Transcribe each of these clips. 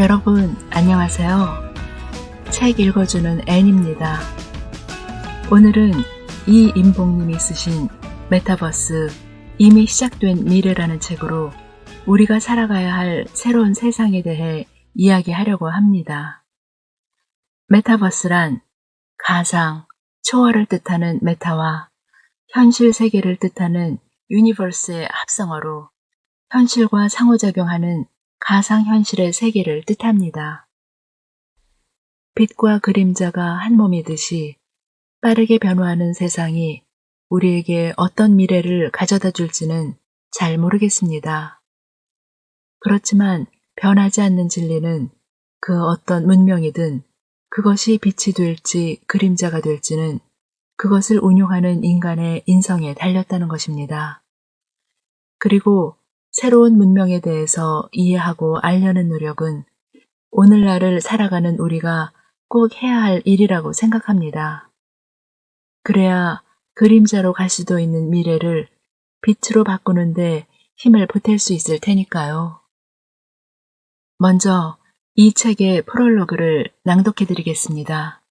여러분 안녕하세요. 책 읽어주는 앤입니다. 오늘은 이인봉님이 쓰신 메타버스 이미 시작된 미래라는 책으로 우리가 살아가야 할 새로운 세상에 대해 이야기하려고 합니다. 메타버스란 가상, 초월을 뜻하는 메타와 현실 세계를 뜻하는 유니버스의 합성어로 현실과 상호작용하는 가상현실의 세계를 뜻합니다. 빛과 그림자가 한 몸이듯이 빠르게 변화하는 세상이 우리에게 어떤 미래를 가져다 줄지는 잘 모르겠습니다. 그렇지만 변하지 않는 진리는 그 어떤 문명이든 그것이 빛이 될지 그림자가 될지는 그것을 운용하는 인간의 인성에 달렸다는 것입니다. 그리고 새로운 문명에 대해서 이해하고 알려는 노력은 오늘날을 살아가는 우리가 꼭 해야 할 일이라고 생각합니다. 그래야 그림자로 갈 수도 있는 미래를 빛으로 바꾸는데 힘을 보탤 수 있을 테니까요. 먼저 이 책의 프롤로그를 낭독해 드리겠습니다.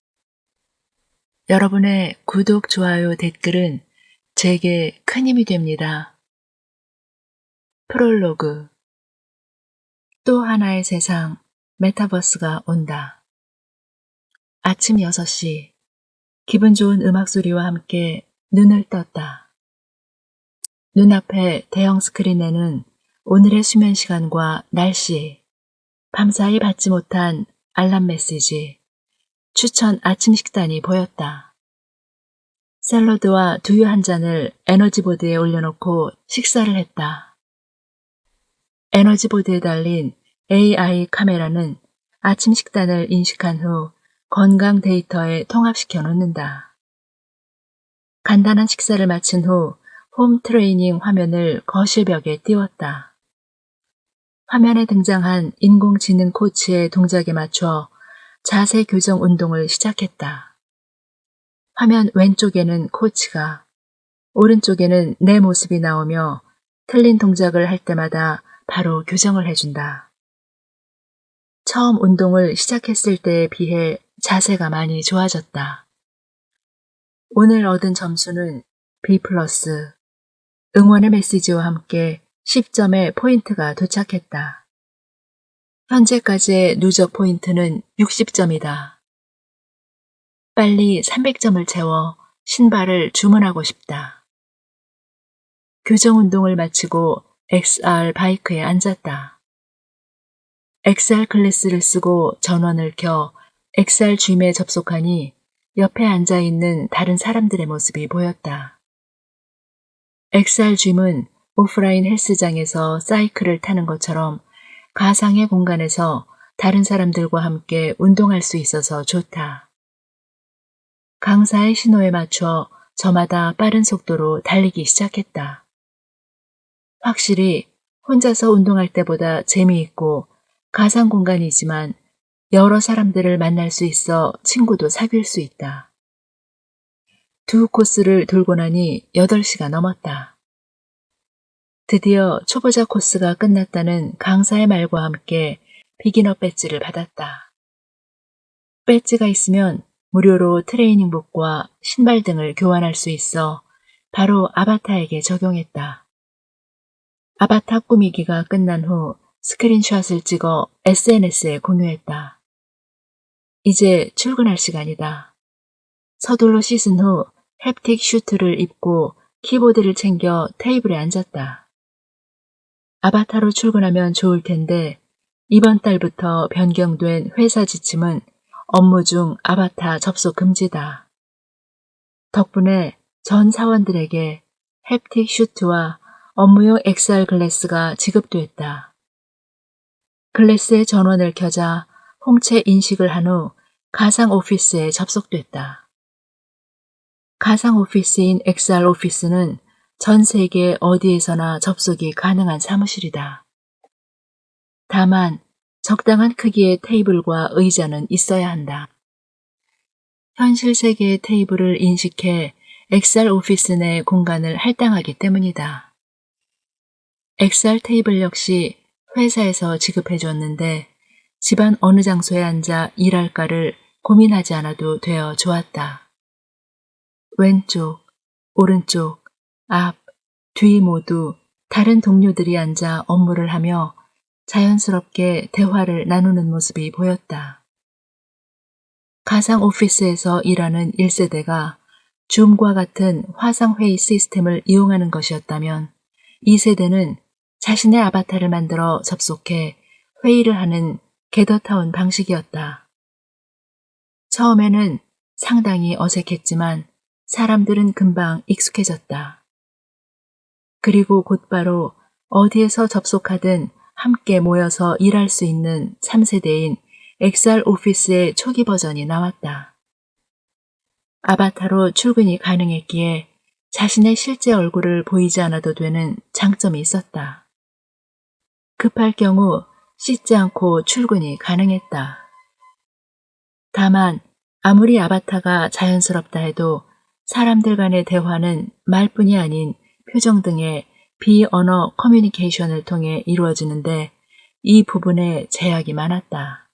여러분의 구독, 좋아요, 댓글은 제게 큰 힘이 됩니다. 프롤로그. 또 하나의 세상, 메타버스가 온다. 아침 6시, 기분 좋은 음악 소리와 함께 눈을 떴다. 눈앞에 대형 스크린에는 오늘의 수면 시간과 날씨, 밤사이 받지 못한 알람 메시지, 추천 아침 식단이 보였다. 샐러드와 두유 한 잔을 에너지보드에 올려놓고 식사를 했다. 에너지보드에 달린 AI 카메라는 아침 식단을 인식한 후 건강 데이터에 통합시켜 놓는다. 간단한 식사를 마친 후 홈 트레이닝 화면을 거실 벽에 띄웠다. 화면에 등장한 인공지능 코치의 동작에 맞춰 자세 교정 운동을 시작했다. 화면 왼쪽에는 코치가, 오른쪽에는 내 모습이 나오며 틀린 동작을 할 때마다 바로 교정을 해준다. 처음 운동을 시작했을 때에 비해 자세가 많이 좋아졌다. 오늘 얻은 점수는 B+, 응원의 메시지와 함께 10점의 포인트가 도착했다. 현재까지의 누적 포인트는 60점이다. 빨리 300점을 채워 신발을 주문하고 싶다. 교정 운동을 마치고 XR 바이크에 앉았다. XR 클래스를 쓰고 전원을 켜 XR 짐에 접속하니 옆에 앉아있는 다른 사람들의 모습이 보였다. XR 짐은 오프라인 헬스장에서 사이클을 타는 것처럼 가상의 공간에서 다른 사람들과 함께 운동할 수 있어서 좋다. 강사의 신호에 맞춰 저마다 빠른 속도로 달리기 시작했다. 확실히 혼자서 운동할 때보다 재미있고 가상 공간이지만 여러 사람들을 만날 수 있어 친구도 사귈 수 있다. 두 코스를 돌고 나니 8시가 넘었다. 드디어 초보자 코스가 끝났다는 강사의 말과 함께 비기너 배지를 받았다. 배지가 있으면 무료로 트레이닝복과 신발 등을 교환할 수 있어 바로 아바타에게 적용했다. 아바타 꾸미기가 끝난 후 스크린샷을 찍어 SNS에 공유했다. 이제 출근할 시간이다. 서둘러 씻은 후 햅틱 슈트를 입고 키보드를 챙겨 테이블에 앉았다. 아바타로 출근하면 좋을 텐데 이번 달부터 변경된 회사 지침은 업무 중 아바타 접속 금지다. 덕분에 전 사원들에게 햅틱 슈트와 업무용 XR 글래스가 지급됐다. 글래스의 전원을 켜자 홍채 인식을 한 후 가상 오피스에 접속됐다. 가상 오피스인 XR 오피스는 전 세계 어디에서나 접속이 가능한 사무실이다. 다만 적당한 크기의 테이블과 의자는 있어야 한다. 현실 세계의 테이블을 인식해 XR 오피스 내 공간을 할당하기 때문이다. XR 테이블 역시 회사에서 지급해줬는데 집안 어느 장소에 앉아 일할까를 고민하지 않아도 되어 좋았다. 왼쪽, 오른쪽, 앞, 뒤 모두 다른 동료들이 앉아 업무를 하며 자연스럽게 대화를 나누는 모습이 보였다. 가상 오피스에서 일하는 1세대가 줌과 같은 화상회의 시스템을 이용하는 것이었다면 2세대는 자신의 아바타를 만들어 접속해 회의를 하는 게더타운 방식이었다. 처음에는 상당히 어색했지만 사람들은 금방 익숙해졌다. 그리고 곧바로 어디에서 접속하든 함께 모여서 일할 수 있는 3세대인 XR 오피스의 초기 버전이 나왔다. 아바타로 출근이 가능했기에 자신의 실제 얼굴을 보이지 않아도 되는 장점이 있었다. 급할 경우 씻지 않고 출근이 가능했다. 다만 아무리 아바타가 자연스럽다 해도 사람들 간의 대화는 말뿐이 아닌 표정 등의 비언어 커뮤니케이션을 통해 이루어지는데 이 부분에 제약이 많았다.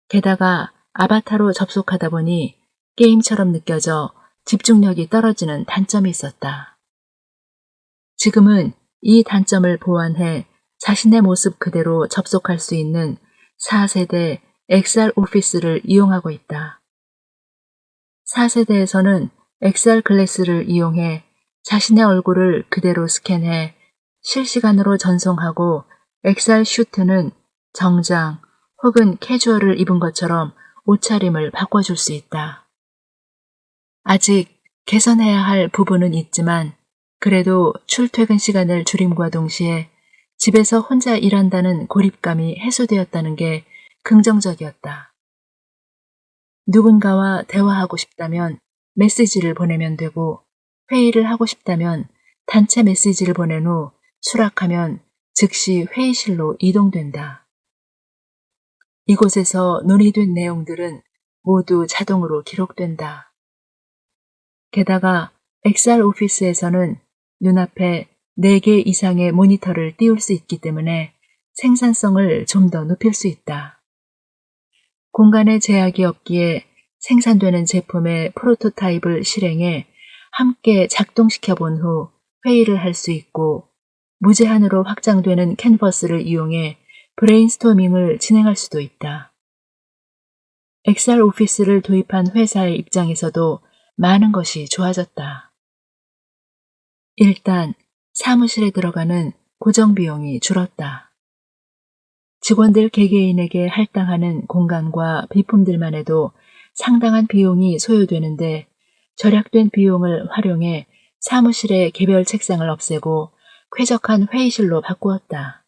게다가 아바타로 접속하다 보니 게임처럼 느껴져 집중력이 떨어지는 단점이 있었다. 지금은 이 단점을 보완해 자신의 모습 그대로 접속할 수 있는 4세대 XR 오피스를 이용하고 있다. 4세대에서는 XR 글래스를 이용해 자신의 얼굴을 그대로 스캔해 실시간으로 전송하고 XR 슈트는 정장 혹은 캐주얼을 입은 것처럼 옷차림을 바꿔줄 수 있다. 아직 개선해야 할 부분은 있지만 그래도 출퇴근 시간을 줄임과 동시에 집에서 혼자 일한다는 고립감이 해소되었다는 게 긍정적이었다. 누군가와 대화하고 싶다면 메시지를 보내면 되고 회의를 하고 싶다면 단체 메시지를 보낸 후 수락하면 즉시 회의실로 이동된다. 이곳에서 논의된 내용들은 모두 자동으로 기록된다. 게다가 XR 오피스에서는 눈앞에 4개 이상의 모니터를 띄울 수 있기 때문에 생산성을 좀 더 높일 수 있다. 공간에 제약이 없기에 생산되는 제품의 프로토타입을 실행해 함께 작동시켜 본 후 회의를 할 수 있고 무제한으로 확장되는 캔버스를 이용해 브레인스토밍을 진행할 수도 있다. XR 오피스를 도입한 회사의 입장에서도 많은 것이 좋아졌다. 일단 사무실에 들어가는 고정 비용이 줄었다. 직원들 개개인에게 할당하는 공간과 비품들만 해도 상당한 비용이 소요되는데 절약된 비용을 활용해 사무실의 개별 책상을 없애고 쾌적한 회의실로 바꾸었다.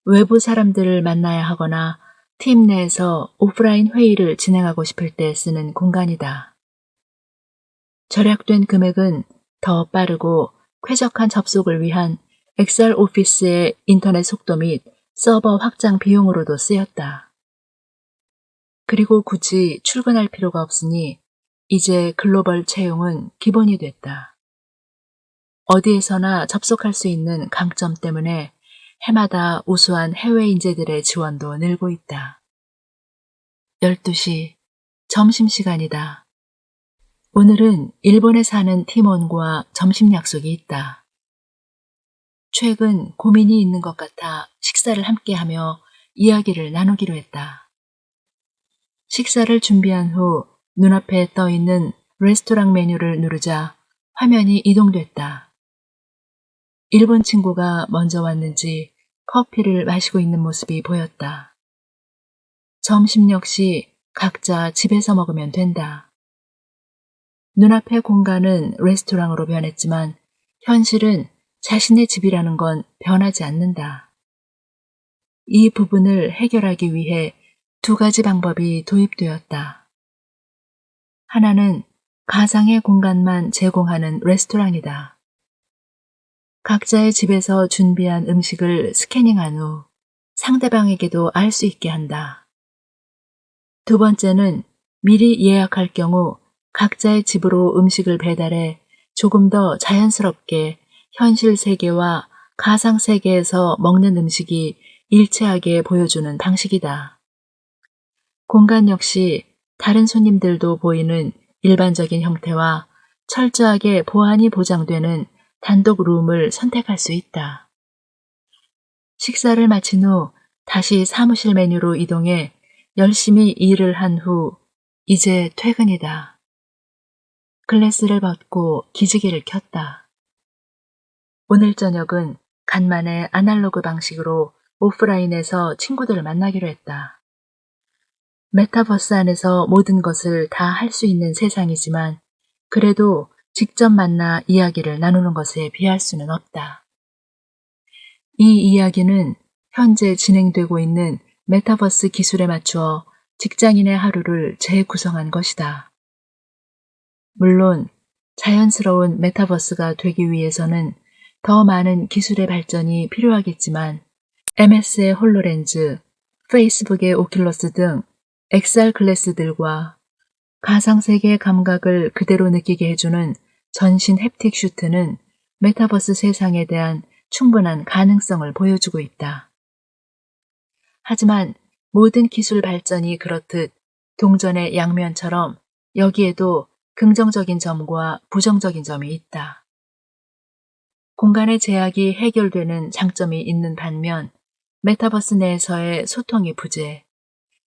외부 사람들을 만나야 하거나 팀 내에서 오프라인 회의를 진행하고 싶을 때 쓰는 공간이다. 절약된 금액은 더 빠르고 쾌적한 접속을 위한 XR 오피스의 인터넷 속도 및 서버 확장 비용으로도 쓰였다. 그리고 굳이 출근할 필요가 없으니 이제 글로벌 채용은 기본이 됐다. 어디에서나 접속할 수 있는 강점 때문에 해마다 우수한 해외 인재들의 지원도 늘고 있다. 12시, 점심시간이다. 오늘은 일본에 사는 팀원과 점심 약속이 있다. 최근 고민이 있는 것 같아 식사를 함께하며 이야기를 나누기로 했다. 식사를 준비한 후 눈앞에 떠있는 레스토랑 메뉴를 누르자 화면이 이동됐다. 일본 친구가 먼저 왔는지 커피를 마시고 있는 모습이 보였다. 점심 역시 각자 집에서 먹으면 된다. 눈앞의 공간은 레스토랑으로 변했지만 현실은 자신의 집이라는 건 변하지 않는다. 이 부분을 해결하기 위해 2가지 방법이 도입되었다. 하나는 가상의 공간만 제공하는 레스토랑이다. 각자의 집에서 준비한 음식을 스캐닝한 후 상대방에게도 알 수 있게 한다. 2번째는 미리 예약할 경우 각자의 집으로 음식을 배달해 조금 더 자연스럽게 현실 세계와 가상 세계에서 먹는 음식이 일체하게 보여주는 방식이다. 공간 역시 다른 손님들도 보이는 일반적인 형태와 철저하게 보안이 보장되는 단독 룸을 선택할 수 있다. 식사를 마친 후 다시 사무실 메뉴로 이동해 열심히 일을 한 후 이제 퇴근이다. 글래스를 벗고 기지개를 켰다. 오늘 저녁은 간만에 아날로그 방식으로 오프라인에서 친구들을 만나기로 했다. 메타버스 안에서 모든 것을 다 할 수 있는 세상이지만 그래도 직접 만나 이야기를 나누는 것에 비할 수는 없다. 이 이야기는 현재 진행되고 있는 메타버스 기술에 맞추어 직장인의 하루를 재구성한 것이다. 물론 자연스러운 메타버스가 되기 위해서는 더 많은 기술의 발전이 필요하겠지만 MS의 홀로렌즈, 페이스북의 오큘러스 등 XR 글래스들과 가상세계의 감각을 그대로 느끼게 해주는 전신 햅틱 슈트는 메타버스 세상에 대한 충분한 가능성을 보여주고 있다. 하지만 모든 기술 발전이 그렇듯 동전의 양면처럼 여기에도 긍정적인 점과 부정적인 점이 있다. 공간의 제약이 해결되는 장점이 있는 반면 메타버스 내에서의 소통의 부재,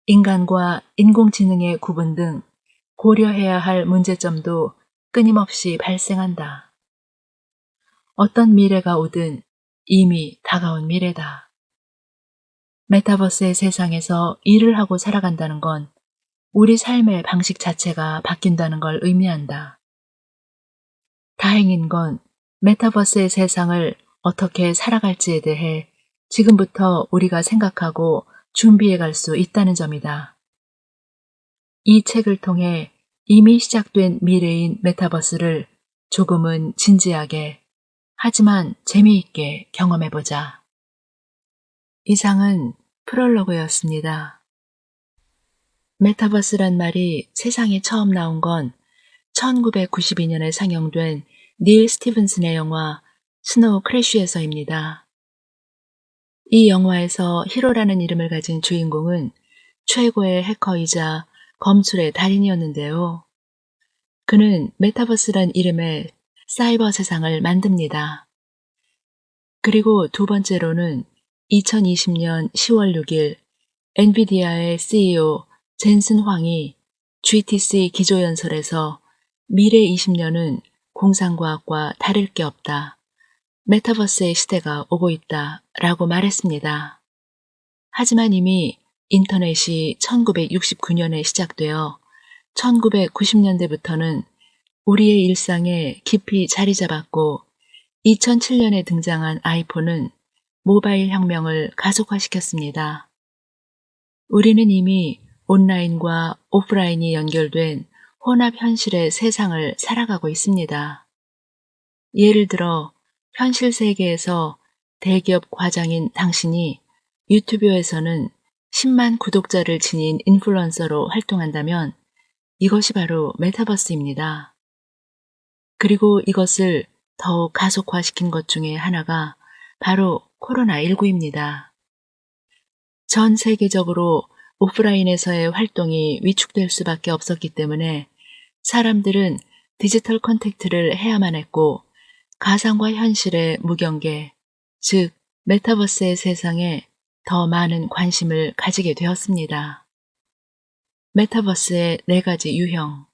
인간과 인공지능의 구분 등 고려해야 할 문제점도 끊임없이 발생한다. 어떤 미래가 오든 이미 다가온 미래다. 메타버스의 세상에서 일을 하고 살아간다는 건 우리 삶의 방식 자체가 바뀐다는 걸 의미한다. 다행인 건 메타버스의 세상을 어떻게 살아갈지에 대해 지금부터 우리가 생각하고 준비해 갈 수 있다는 점이다. 이 책을 통해 이미 시작된 미래인 메타버스를 조금은 진지하게 하지만 재미있게 경험해보자. 이상은 프롤로그였습니다. 메타버스란 말이 세상에 처음 나온 건 1992년에 상영된 닐 스티븐슨의 영화 스노우 크래쉬에서입니다. 이 영화에서 히로라는 이름을 가진 주인공은 최고의 해커이자 검술의 달인이었는데요. 그는 메타버스란 이름의 사이버 세상을 만듭니다. 그리고 두 번째로는 2020년 10월 6일 엔비디아의 CEO 젠슨 황이 GTC 기조연설에서 미래 20년은 공상과학과 다를 게 없다. 메타버스의 시대가 오고 있다 라고 말했습니다. 하지만 이미 인터넷이 1969년에 시작되어 1990년대부터는 우리의 일상에 깊이 자리 잡았고 2007년에 등장한 아이폰은 모바일 혁명을 가속화시켰습니다. 우리는 이미 온라인과 오프라인이 연결된 혼합 현실의 세상을 살아가고 있습니다. 예를 들어 현실 세계에서 대기업 과장인 당신이 유튜브에서는 10만 구독자를 지닌 인플루언서로 활동한다면 이것이 바로 메타버스입니다. 그리고 이것을 더욱 가속화시킨 것 중에 하나가 바로 코로나19입니다. 전 세계적으로 오프라인에서의 활동이 위축될 수밖에 없었기 때문에 사람들은 디지털 컨택트를 해야만 했고 가상과 현실의 무경계, 즉 메타버스의 세상에 더 많은 관심을 가지게 되었습니다. 메타버스의 4가지 유형.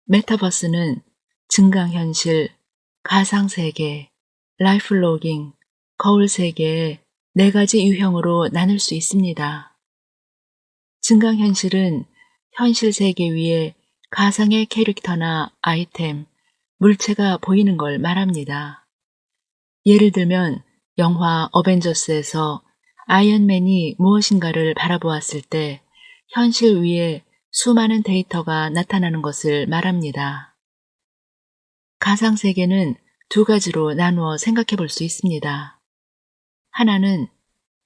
메타버스는 증강현실, 가상세계, 라이프로깅, 거울세계의 4가지 유형으로 나눌 수 있습니다. 증강현실은 현실 세계 위에 가상의 캐릭터나 아이템, 물체가 보이는 걸 말합니다. 예를 들면 영화 어벤져스에서 아이언맨이 무엇인가를 바라보았을 때 현실 위에 수많은 데이터가 나타나는 것을 말합니다. 가상세계는 2가지로 나누어 생각해 볼 수 있습니다. 하나는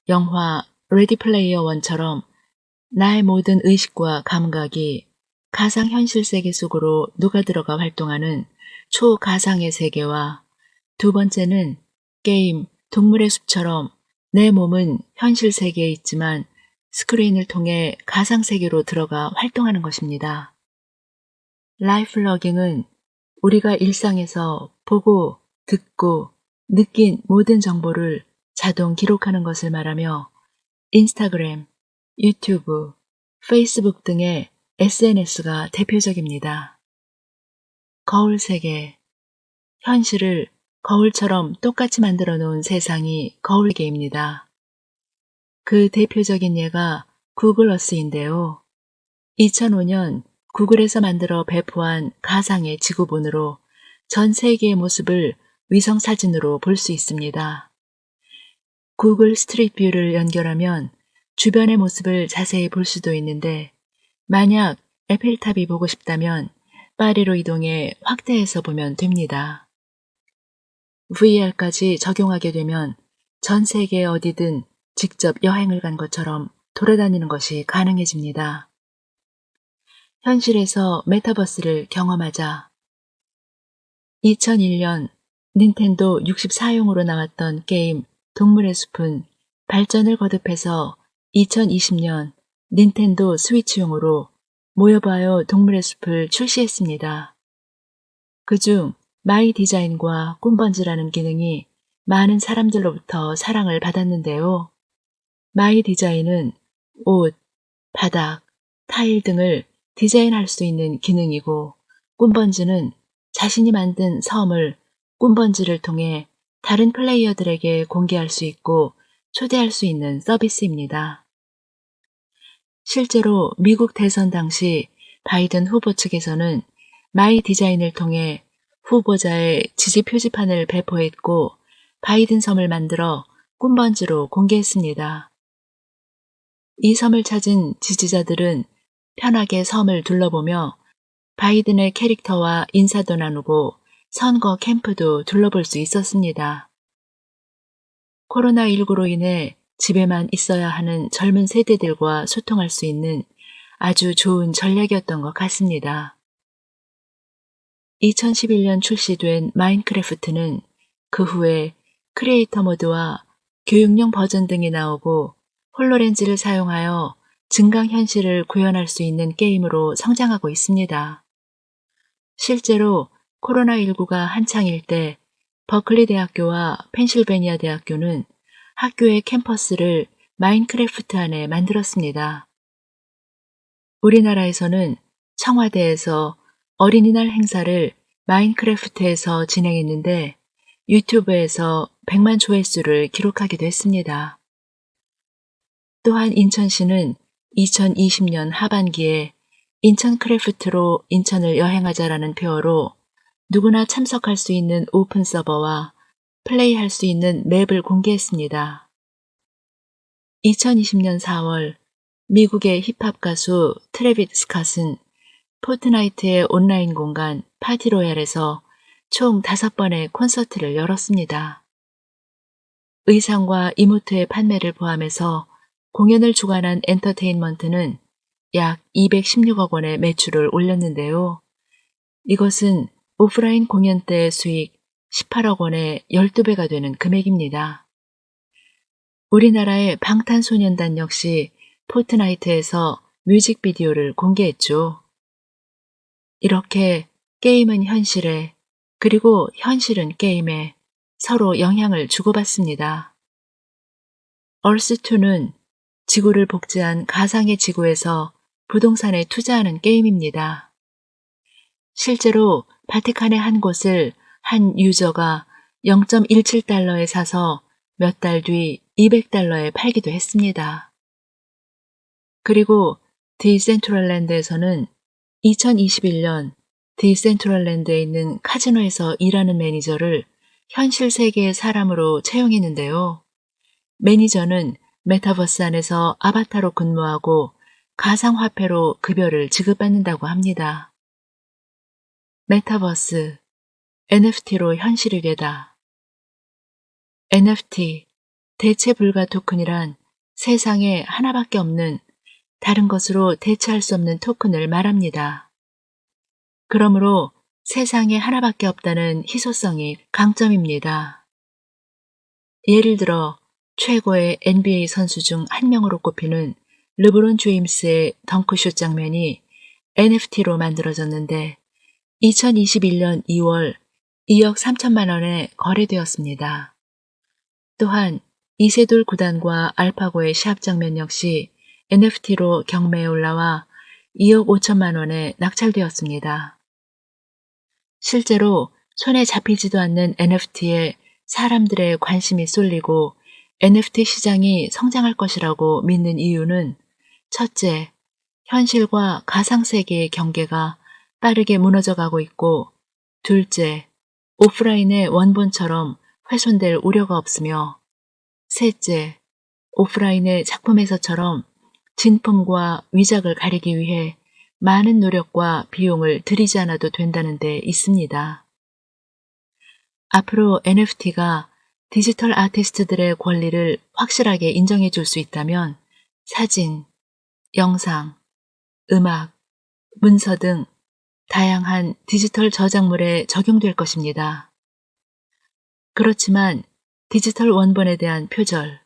영화 레디 플레이어 원처럼 나의 모든 의식과 감각이 가상현실 세계 속으로 녹아들어가 활동하는 초가상의 세계와 두 번째는 게임 동물의 숲처럼 내 몸은 현실 세계에 있지만 스크린을 통해 가상세계로 들어가 활동하는 것입니다. 라이플러깅은 우리가 일상에서 보고, 듣고, 느낀 모든 정보를 자동 기록하는 것을 말하며 인스타그램, 유튜브, 페이스북 등의 SNS가 대표적입니다. 거울 세계, 현실을 거울처럼 똑같이 만들어 놓은 세상이 거울세계입니다. 그 대표적인 예가 구글 어스인데요. 2005년 구글에서 만들어 배포한 가상의 지구본으로 전 세계의 모습을 위성사진으로 볼 수 있습니다. 구글 스트릿 뷰를 연결하면 주변의 모습을 자세히 볼 수도 있는데 만약 에펠탑이 보고 싶다면 파리로 이동해 확대해서 보면 됩니다. VR까지 적용하게 되면 전 세계 어디든 직접 여행을 간 것처럼 돌아다니는 것이 가능해집니다. 현실에서 메타버스를 경험하자. 2001년 닌텐도 64용으로 나왔던 게임 동물의 숲은 발전을 거듭해서 2020년 닌텐도 스위치용으로 모여봐요 동물의 숲을 출시했습니다. 그중 마이 디자인과 꿈번지라는 기능이 많은 사람들로부터 사랑을 받았는데요. 마이 디자인은 옷, 바닥, 타일 등을 디자인할 수 있는 기능이고 꿈번지는 자신이 만든 섬을 꿈번지를 통해 다른 플레이어들에게 공개할 수 있고 초대할 수 있는 서비스입니다. 실제로 미국 대선 당시 바이든 후보 측에서는 마이 디자인을 통해 후보자의 지지 표지판을 배포했고 바이든 섬을 만들어 꿈번지로 공개했습니다. 이 섬을 찾은 지지자들은 편하게 섬을 둘러보며 바이든의 캐릭터와 인사도 나누고 선거 캠프도 둘러볼 수 있었습니다. 코로나19로 인해 집에만 있어야 하는 젊은 세대들과 소통할 수 있는 아주 좋은 전략이었던 것 같습니다. 2011년 출시된 마인크래프트는 그 후에 크리에이터 모드와 교육용 버전 등이 나오고 홀로렌즈를 사용하여 증강현실을 구현할 수 있는 게임으로 성장하고 있습니다. 실제로 코로나19가 한창일 때 버클리 대학교와 펜실베니아 대학교는 학교의 캠퍼스를 마인크래프트 안에 만들었습니다. 우리나라에서는 청와대에서 어린이날 행사를 마인크래프트에서 진행했는데 유튜브에서 100만 조회수를 기록하기도 했습니다. 또한 인천시는 2020년 하반기에 인천 크래프트로 인천을 여행하자라는 표어로 누구나 참석할 수 있는 오픈 서버와 플레이할 수 있는 맵을 공개했습니다. 2020년 4월 미국의 힙합 가수 트래비스 스캇은 포트나이트의 온라인 공간 파티로얄에서 총 5번의 콘서트를 열었습니다. 의상과 이모트의 판매를 포함해서 공연을 주관한 엔터테인먼트는 약 216억 원의 매출을 올렸는데요. 이것은 오프라인 공연 때의 수익 18억 원의 12배가 되는 금액입니다. 우리나라의 방탄소년단 역시 포트나이트에서 뮤직비디오를 공개했죠. 이렇게 게임은 현실에 그리고 현실은 게임에 서로 영향을 주고받습니다. 얼스2는 지구를 복제한 가상의 지구에서 부동산에 투자하는 게임입니다. 실제로 바티칸의 한 곳을 한 유저가 0.17달러에 사서 몇 달 뒤 200달러에 팔기도 했습니다. 그리고 디센트럴랜드에서는 2021년 디센트럴랜드에 있는 카지노에서 일하는 매니저를 현실 세계의 사람으로 채용했는데요. 매니저는 메타버스 안에서 아바타로 근무하고 가상화폐로 급여를 지급받는다고 합니다. 메타버스, NFT로 현실이 되다. NFT, 대체 불가 토큰이란 세상에 하나밖에 없는 다른 것으로 대체할 수 없는 토큰을 말합니다. 그러므로 세상에 하나밖에 없다는 희소성이 강점입니다. 예를 들어 최고의 NBA 선수 중 한 명으로 꼽히는 르브론 제임스의 덩크슛 장면이 NFT로 만들어졌는데 2021년 2월 2억 3천만 원에 거래되었습니다. 또한 이세돌 구단과 알파고의 시합 장면 역시 NFT로 경매에 올라와 2억 5천만 원에 낙찰되었습니다. 실제로 손에 잡히지도 않는 NFT에 사람들의 관심이 쏠리고 NFT 시장이 성장할 것이라고 믿는 이유는 첫째, 현실과 가상세계의 경계가 빠르게 무너져가고 있고 둘째, 오프라인의 원본처럼 훼손될 우려가 없으며 셋째, 오프라인의 작품에서처럼 진품과 위작을 가리기 위해 많은 노력과 비용을 들이지 않아도 된다는 데 있습니다. 앞으로 NFT가 디지털 아티스트들의 권리를 확실하게 인정해 줄 수 있다면 사진, 영상, 음악, 문서 등 다양한 디지털 저작물에 적용될 것입니다. 그렇지만 디지털 원본에 대한 표절,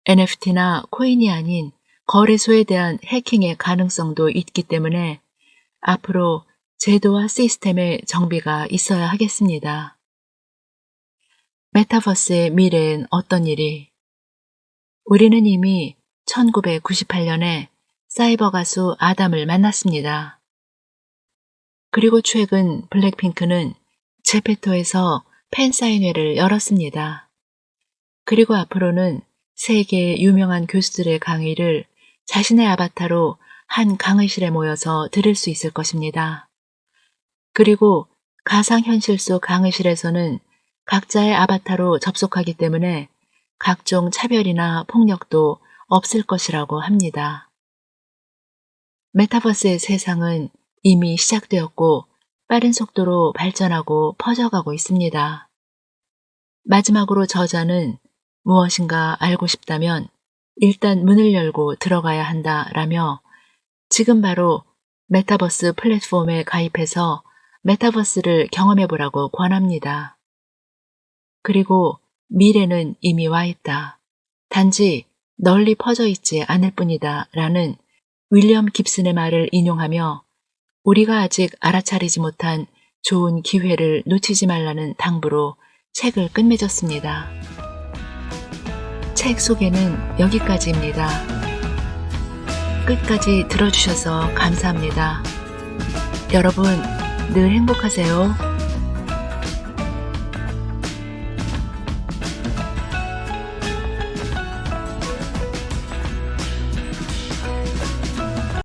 NFT나 코인이 아닌 거래소에 대한 해킹의 가능성도 있기 때문에 앞으로 제도와 시스템의 정비가 있어야 하겠습니다. 메타버스의 미래엔 어떤 일이? 우리는 이미 1998년에 사이버 가수 아담을 만났습니다. 그리고 최근 블랙핑크는 제페토에서 팬사인회를 열었습니다. 그리고 앞으로는 세계의 유명한 교수들의 강의를 자신의 아바타로 한 강의실에 모여서 들을 수 있을 것입니다. 그리고 가상현실 속 강의실에서는 각자의 아바타로 접속하기 때문에 각종 차별이나 폭력도 없을 것이라고 합니다. 메타버스의 세상은 이미 시작되었고 빠른 속도로 발전하고 퍼져가고 있습니다. 마지막으로 저자는 무엇인가 알고 싶다면 일단 문을 열고 들어가야 한다라며 지금 바로 메타버스 플랫폼에 가입해서 메타버스를 경험해보라고 권합니다. 그리고 미래는 이미 와 있다. 단지 널리 퍼져 있지 않을 뿐이다 라는 윌리엄 깁슨의 말을 인용하며 우리가 아직 알아차리지 못한 좋은 기회를 놓치지 말라는 당부로 책을 끝맺었습니다. 책 소개는 여기까지입니다. 끝까지 들어주셔서 감사합니다. 여러분 늘 행복하세요.